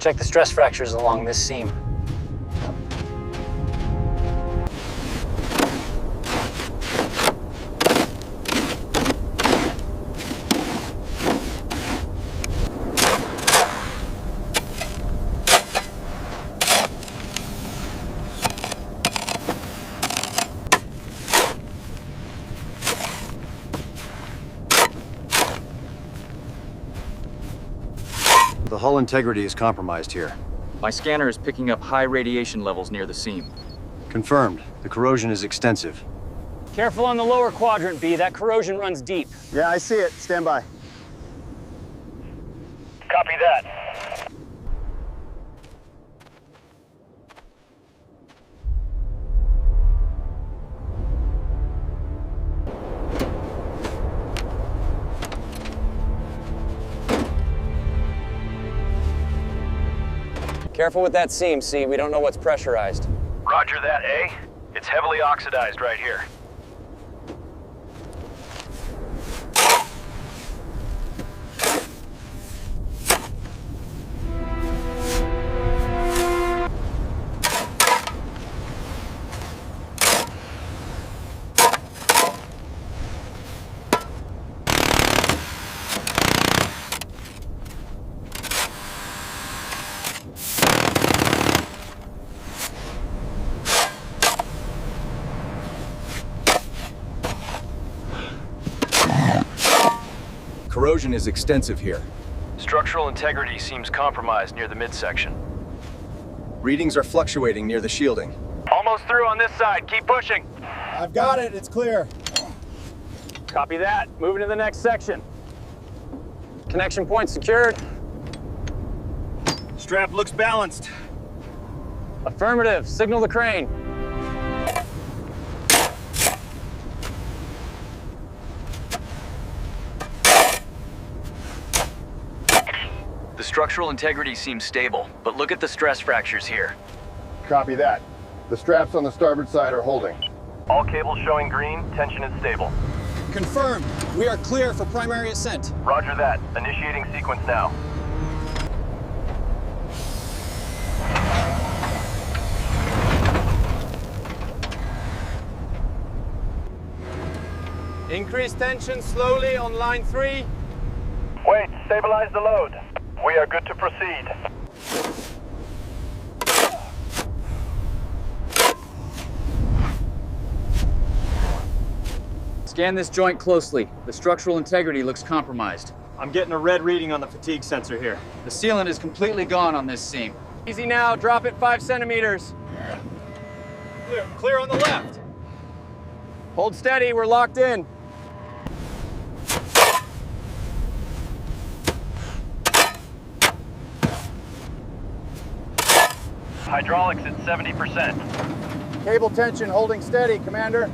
Check the stress fractures along this seam. The hull integrity is compromised here. My scanner is picking up high radiation levels near the seam. Confirmed. The corrosion is extensive. Careful on the lower quadrant, B. That corrosion runs deep. Yeah, I see it. Stand by. Copy that. Careful with that seam, C. We don't know what's pressurized. Roger that, A. It's heavily oxidized right here. Corrosion is extensive here. Structural integrity seems compromised near the midsection. Readings are fluctuating near the shielding. Almost through on this side. Keep pushing. I've got it. It's clear. Copy that. Moving to the next section. Connection point secured. Strap looks balanced. Affirmative. Signal the crane. The structural integrity seems stable, but look at the stress fractures here. Copy that. The straps on the starboard side are holding. All cables showing green, tension is stable. Confirmed. We are clear for primary ascent. Roger that. Initiating sequence now. Increase tension slowly on line 3. Wait, stabilize the load. We are good to proceed. Scan this joint closely. The structural integrity looks compromised. I'm getting a red reading on the fatigue sensor here. The sealant is completely gone on this seam. Easy now. Drop it 5 centimeters. Clear on the left. Hold steady. We're locked in. Hydraulics at 70%. Cable tension holding steady, Commander.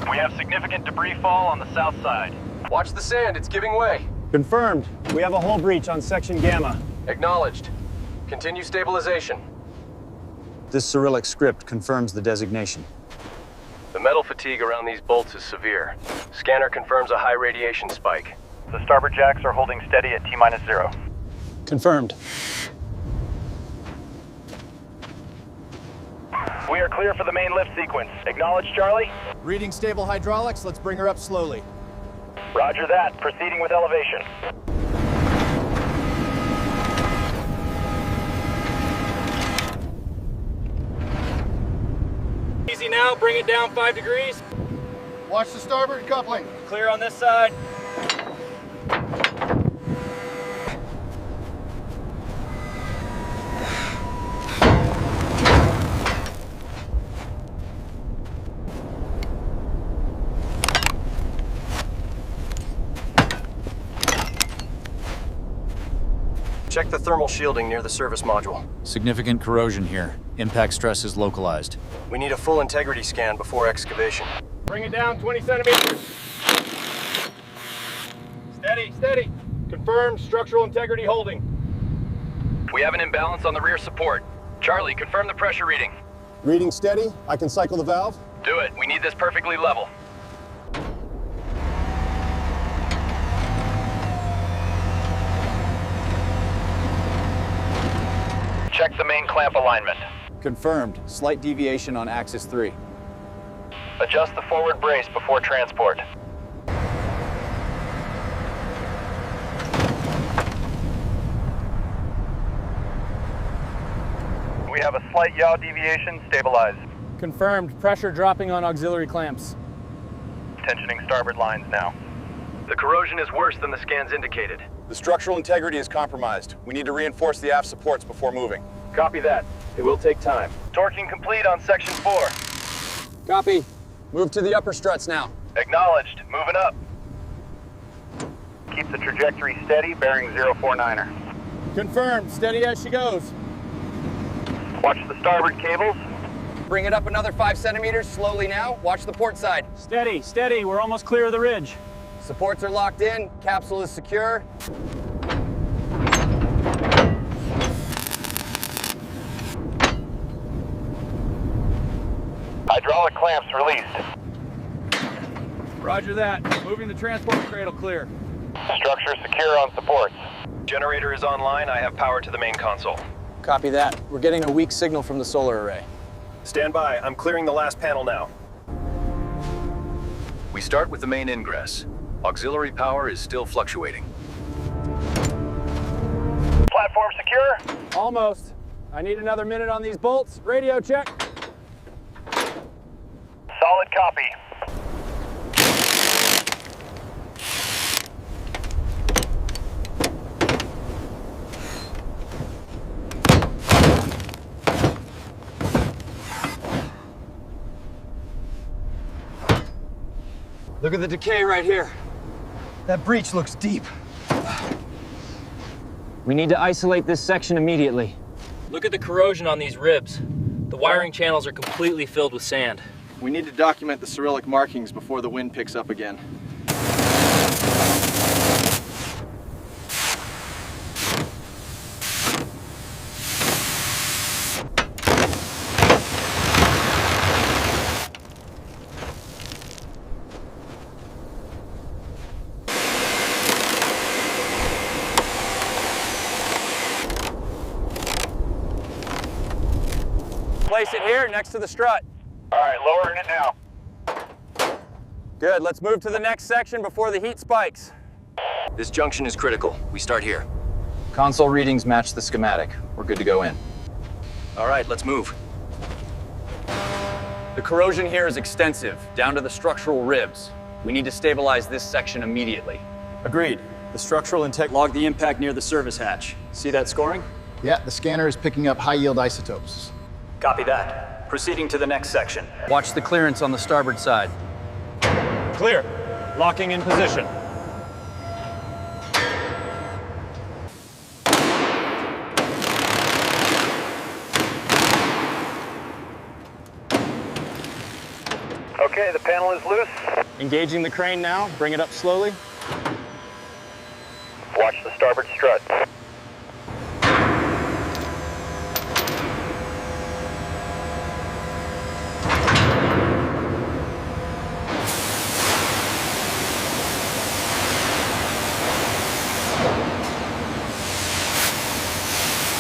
We have significant debris fall on the south side. Watch the sand. It's giving way. Confirmed. We have a hull breach on section Gamma. Acknowledged. Continue stabilization. This Cyrillic script confirms the designation. The metal fatigue around these bolts is severe. Scanner confirms a high radiation spike. The starboard jacks are holding steady at T-0. Confirmed. We are clear for the main lift sequence. Acknowledge, Charlie. Reading stable hydraulics. Let's bring her up slowly. Roger that. Proceeding with elevation. Easy now. Bring it down 5 degrees. Watch the starboard coupling. Clear on this side. Check the thermal shielding near the service module. Significant corrosion here. Impact stress is localized. We need a full integrity scan before excavation. Bring it down 20 centimeters. Steady, steady. Confirmed structural integrity holding. We have an imbalance on the rear support. Charlie, confirm the pressure reading. Reading steady. I can cycle the valve. Do it. We need this perfectly level. Check the main clamp alignment. Confirmed. Slight deviation on axis 3. Adjust the forward brace before transport. We have a slight yaw deviation. Stabilize. Confirmed. Pressure dropping on auxiliary clamps. Tensioning starboard lines now. The corrosion is worse than the scans indicated. The structural integrity is compromised. We need to reinforce the aft supports before moving. Copy that. It will take time. Torquing complete on section 4. Copy. Move to the upper struts now. Acknowledged. Moving up. Keep the trajectory steady, bearing 049er. Confirmed. Steady as she goes. Watch the starboard cables. Bring it up another 5 centimeters slowly now. Watch the port side. Steady, steady. We're almost clear of the ridge. Supports are locked in. Capsule is secure. Hydraulic clamps released. Roger that. Moving the transport cradle clear. Structure secure on supports. Generator is online. I have power to the main console. Copy that. We're getting a weak signal from the solar array. Stand by. I'm clearing the last panel now. We start with the main ingress. Auxiliary power is still fluctuating. Platform secure. Almost. I need another minute on these bolts. Radio check. Solid copy. Look at the decay right here. That breach looks deep. We need to isolate this section immediately. Look at the corrosion on these ribs. The wiring channels are completely filled with sand. We need to document the Cyrillic markings before the wind picks up again. Place it here next to the strut. All right, lowering it now. Good. Let's move to the next section before the heat spikes. This junction is critical. We start here. Console readings match the schematic. We're good to go in. All right, let's move. The corrosion here is extensive, down to the structural ribs. We need to stabilize this section immediately. Agreed. The structural intake log the impact near the service hatch. See that scoring? Yeah, the scanner is picking up high-yield isotopes. Copy that. Proceeding to the next section. Watch the clearance on the starboard side. Clear. Locking in position. Okay, the panel is loose. Engaging the crane now. Bring it up slowly. Watch the starboard strut.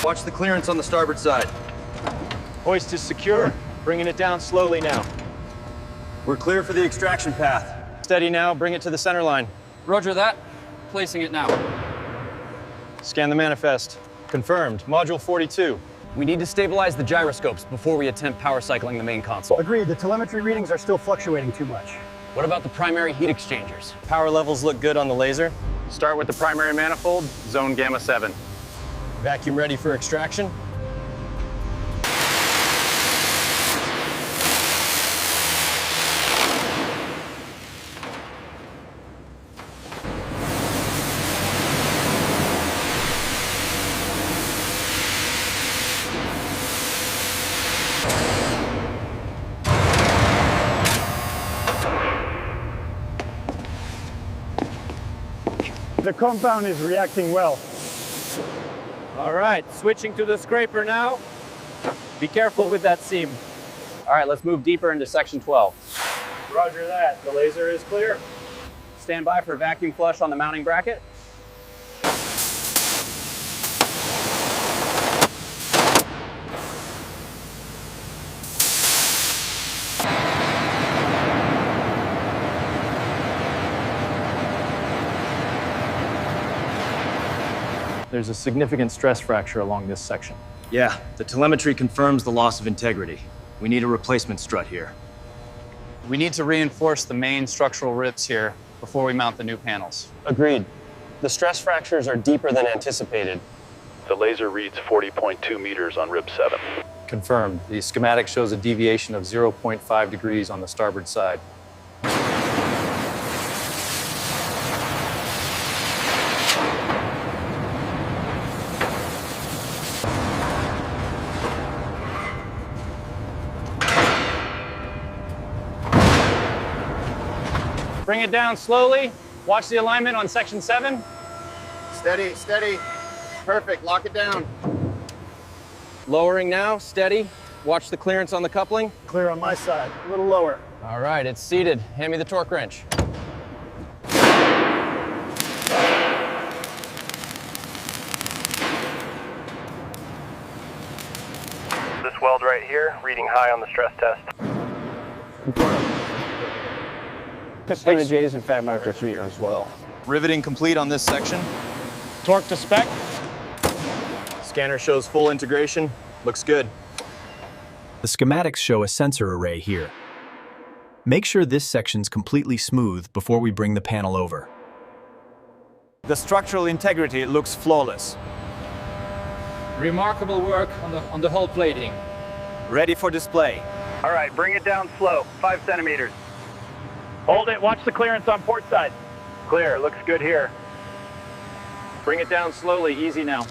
Watch the clearance on the starboard side. Hoist is secure. Bringing it down slowly now. We're clear for the extraction path. Steady now. Bring it to the center line. Roger that. Placing it now. Scan the manifest. Confirmed. Module 42. We need to stabilize the gyroscopes before we attempt power cycling the main console. Agreed. The telemetry readings are still fluctuating too much. What about the primary heat exchangers? Power levels look good on the laser. Start with the primary manifold, zone gamma 7. Vacuum ready for extraction. The compound is reacting well. All right, switching to the scraper now. Be careful with that seam. All right, let's move deeper into section 12. Roger that. The laser is clear. Stand by for vacuum flush on the mounting bracket. There's a significant stress fracture along this section. Yeah, the telemetry confirms the loss of integrity. We need a replacement strut here. We need to reinforce the main structural ribs here before we mount the new panels. Agreed. The stress fractures are deeper than anticipated. The laser reads 40.2 meters on rib 7. Confirmed. The schematic shows a deviation of 0.5 degrees on the starboard side. Bring it down slowly. Watch the alignment on section 7. Steady, steady. Perfect, lock it down. Lowering now, steady. Watch the clearance on the coupling. Clear on my side, a little lower. All right, it's seated. Hand me the torque wrench. This weld right here, reading high on the stress test. Piston adjacent fat marker 3 as well. Riveting complete on this section. Torque to spec. Scanner shows full integration. Looks good. The schematics show a sensor array here. Make sure this section's completely smooth before we bring the panel over. The structural integrity looks flawless. Remarkable work on the hull plating. Ready for display. All right, bring it down slow, 5 centimeters. Hold it, watch the clearance on port side. Clear, looks good here. Bring it down slowly, easy now.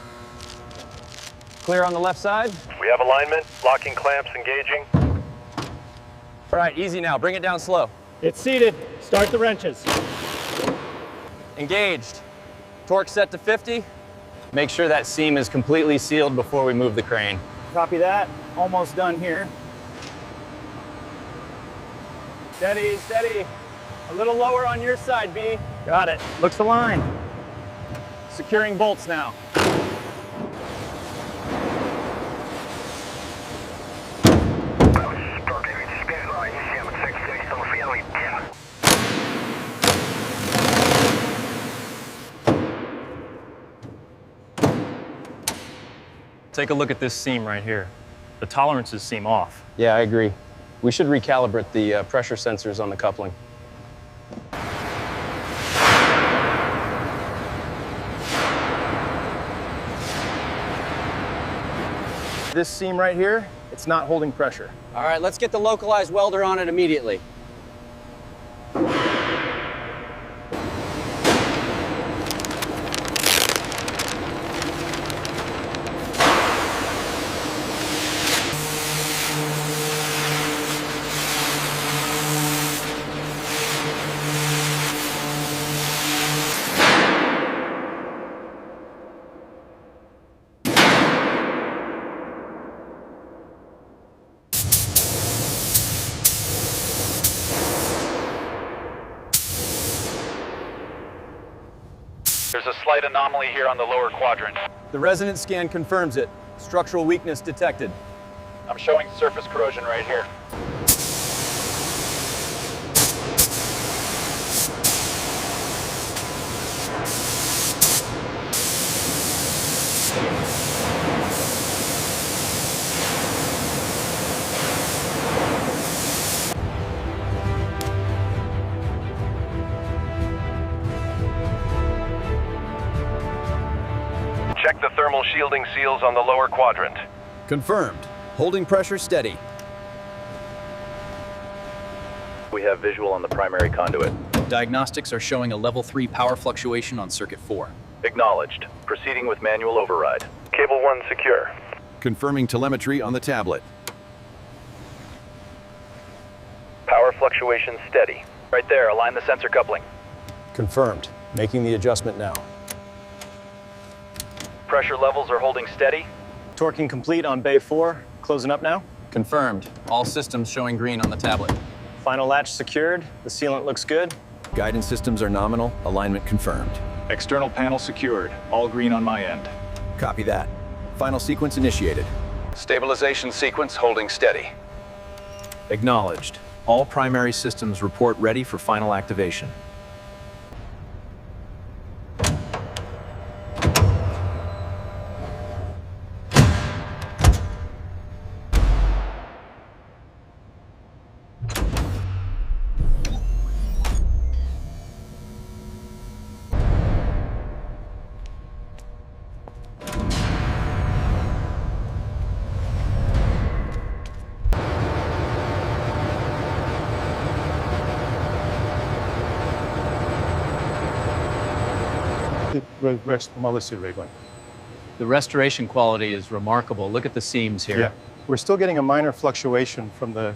Clear on the left side. We have alignment, locking clamps engaging. All right, easy now. Bring it down slow. It's seated, start the wrenches. Engaged. Torque set to 50. Make sure that seam is completely sealed before we move the crane. Copy that, almost done here. Steady, steady. A little lower on your side, B. Got it, looks aligned. Securing bolts now. Take a look at this seam right here. The tolerances seem off. Yeah, I agree. We should recalibrate the pressure sensors on the coupling. This seam right here, it's not holding pressure. All right, let's get the localized welder on it immediately. There's a slight anomaly here on the lower quadrant. The resonance scan confirms it. Structural weakness detected. I'm showing surface corrosion right here. Check the thermal shielding seals on the lower quadrant. Confirmed. Holding pressure steady. We have visual on the primary conduit. Diagnostics are showing a level 3 power fluctuation on circuit 4. Acknowledged. Proceeding with manual override. Cable 1 secure. Confirming telemetry on the tablet. Power fluctuation steady. Right there, align the sensor coupling. Confirmed. Making the adjustment now. Pressure levels are holding steady. Torquing complete on bay 4. Closing up now. Confirmed. All systems showing green on the tablet. Final latch secured. The sealant looks good. Guidance systems are nominal. Alignment confirmed. External panel secured, all green on my end. Copy that. Final sequence initiated. Stabilization sequence holding steady. Acknowledged. All primary systems report ready for final activation. The restoration quality is remarkable. Look at the seams here. Yeah. We're still getting a minor fluctuation from the